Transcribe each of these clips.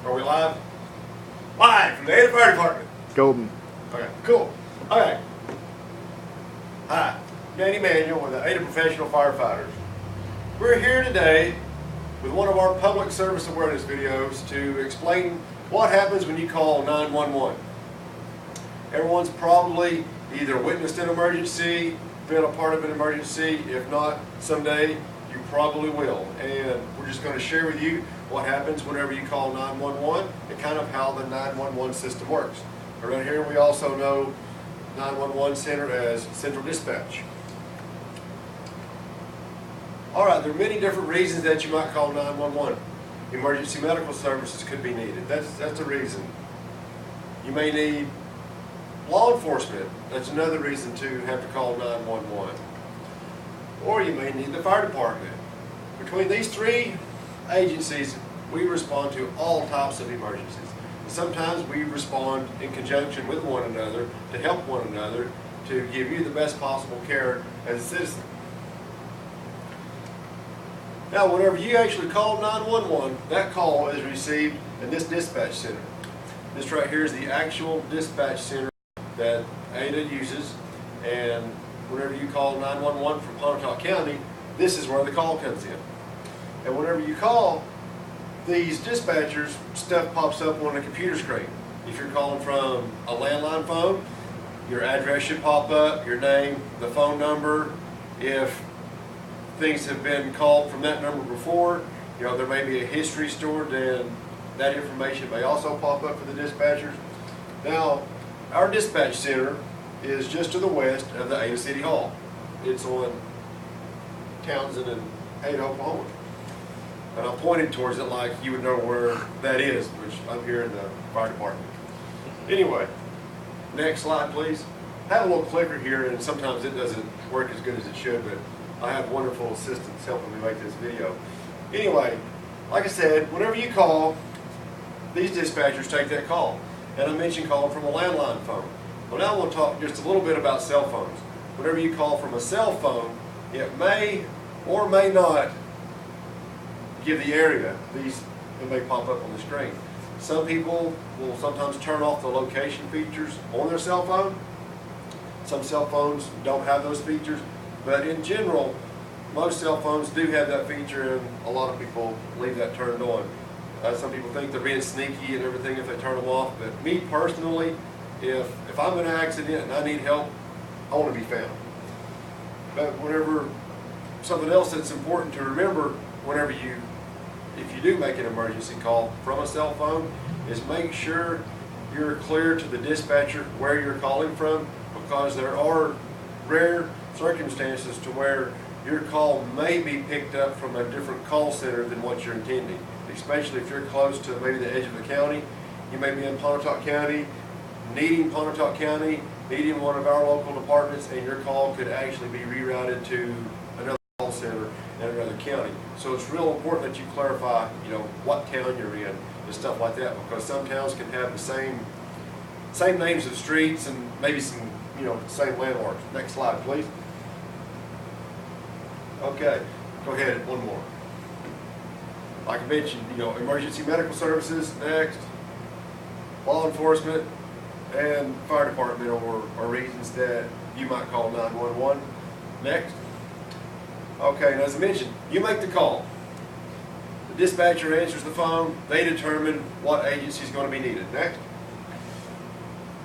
Are we live? Live from the Ada Fire Department. Golden. Okay, cool. Okay. Hi, Danny Manuel with the Ada Professional Firefighters. We're here today with one of our public service awareness videos to explain what happens when you call 911. Everyone's probably either witnessed an emergency, been a part of an emergency. If not, someday you probably will. And we're just going to share with you what happens whenever you call 911 and kind of how the 911 system works. Around here we also know 911 Center as Central Dispatch. Alright, there are many different reasons that you might call 911. Emergency medical services could be needed. That's a reason. You may need law enforcement. That's another reason to have to call 911. Or you may need the fire department. Between these three agencies, we respond to all types of emergencies. And sometimes we respond in conjunction with one another to help one another to give you the best possible care as a citizen. Now, whenever you actually call 911, that call is received in this dispatch center. This right here is the actual dispatch center that Ada uses, and whenever you call 911 from Pontotoc County, this is where the call comes in. And whenever you call, these dispatchers, stuff pops up on a computer screen. If you're calling from a landline phone, your address should pop up, your name, the phone number. If things have been called from that number before, there may be a history stored, and that information may also pop up for the dispatchers. Now, our dispatch center is just to the west of the Ada City Hall. It's on Townsend and Ada, Oklahoma. And I pointed towards it like you would know where that is, which I'm here in the fire department. Anyway, next slide, please. I have a little clicker here, and sometimes it doesn't work as good as it should, but I have wonderful assistants helping me make this video. Anyway, like I said, whenever you call, these dispatchers take that call. And I mentioned calling from a landline phone. Well, now I want to talk just a little bit about cell phones. Whenever you call from a cell phone, it may or may not give the area. It may pop up on the screen. Some people will sometimes turn off the location features on their cell phone. Some cell phones don't have those features. But in general, most cell phones do have that feature, and a lot of people leave that turned on. Some people think they're being sneaky and everything if they turn them off. But me personally, if I'm in an accident and I need help, I want to be found. But whenever something else that's important to remember if you do make an emergency call from a cell phone, is make sure you're clear to the dispatcher where you're calling from, because there are rare circumstances to where your call may be picked up from a different call center than what you're intending, especially if you're close to maybe the edge of the county. You may be in Pontotoc County, needing Pontotoc County, needing one of our local departments, and your call could actually be rerouted to another call center in another county. So it's real important that you clarify, what town you're in and stuff like that, because some towns can have the same names of streets and maybe some, same landmarks. Next slide, please. Okay, go ahead, one more. Like I mentioned, emergency medical services next, law enforcement, and fire department are reasons that you might call 911. Next. Okay, and as I mentioned, you make the call. The dispatcher answers the phone. They determine what agency is going to be needed. Next.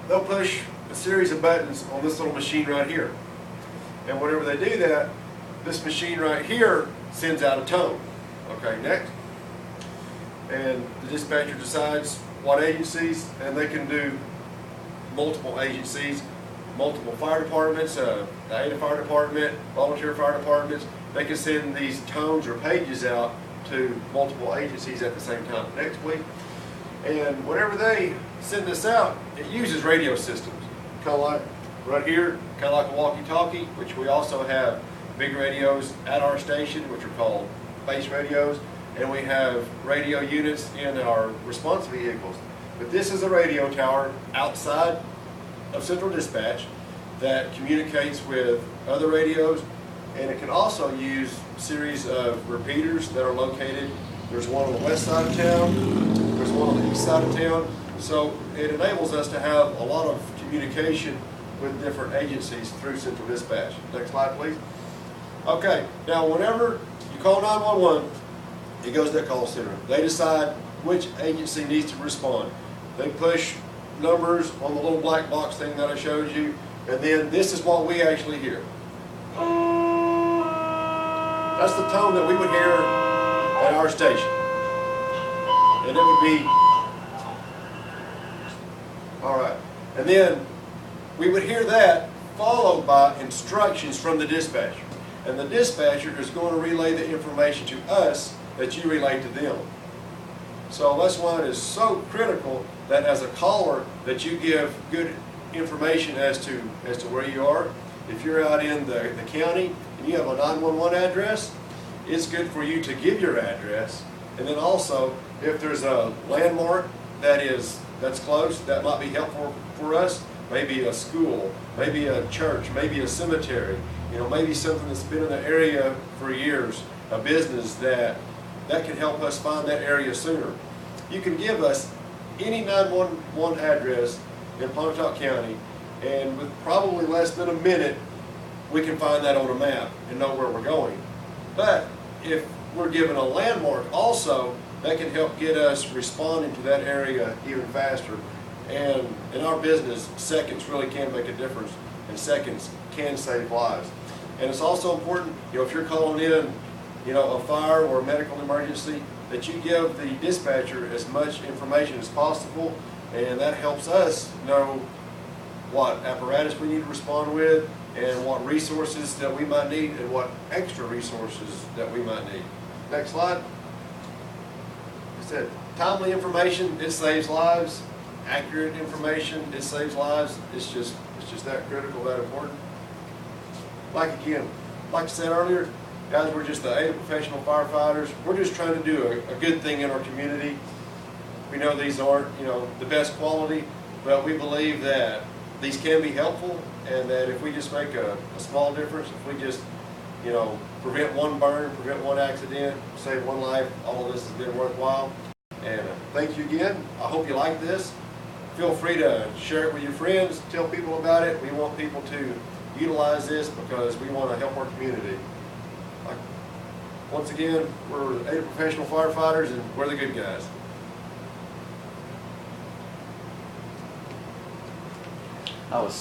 They'll push a series of buttons on this little machine right here. And whenever they do that, this machine right here sends out a tone. Okay, next. And the dispatcher decides what agencies, and they can do multiple agencies, multiple fire departments, the Ada Fire Department, volunteer fire departments. They can send these tones or pages out to multiple agencies at the same time. Next, please. And whenever they send this out, it uses radio systems. Kind of like right here, kind of like a walkie-talkie, which we also have big radios at our station, which are called base radios, and we have radio units in our response vehicles. But this is a radio tower outside of Central Dispatch that communicates with other radios, and it can also use a series of repeaters that are located. There's one on the west side of town, There's one on the east side of town. So it enables us to have a lot of communication with different agencies through Central Dispatch. Next slide, please. Okay, now whenever you call 911, it goes to that call center. They decide which agency needs to respond. They push numbers on the little black box thing that I showed you, and then this is what we actually hear. That's the tone that we would hear at our station. And it would be, all right. And then we would hear that followed by instructions from the dispatcher. And the dispatcher is going to relay the information to us that you relay to them. So that's why it is so critical that as a caller that you give good information as to where you are. If you're out in the county and you have a 911 address, it's good for you to give your address. And then also, if there's a landmark that's close, that might be helpful for us. Maybe a school, maybe a church, maybe a cemetery. You know, maybe something that's been in the area for years, a business that can help us find that area sooner. You can give us any 911 address in Pontotoc County, and with probably less than a minute, we can find that on a map and know where we're going. But if we're given a landmark also, that can help get us responding to that area even faster. And in our business, seconds really can make a difference, and seconds can save lives. And it's also important, you know, if you're calling in, you know, a fire or a medical emergency, that you give the dispatcher as much information as possible, and that helps us know what apparatus we need to respond with, and what resources that we might need, and what extra resources that we might need. Next slide. I said, timely information, it saves lives. Accurate information, it saves lives. It's just that critical, that important. Like I said earlier, guys, we're just the Ada professional firefighters. We're just trying to do a good thing in our community. We know these aren't, you know, the best quality, but we believe that these can be helpful, and that if we just make a small difference, if we just, you know, prevent one burn, prevent one accident, save one life, all of this has been worthwhile. And thank you again. I hope you like this. Feel free to share it with your friends, tell people about it. We want people to utilize this because we want to help our community. Once again, we're Ada professional firefighters, and we're the good guys. I was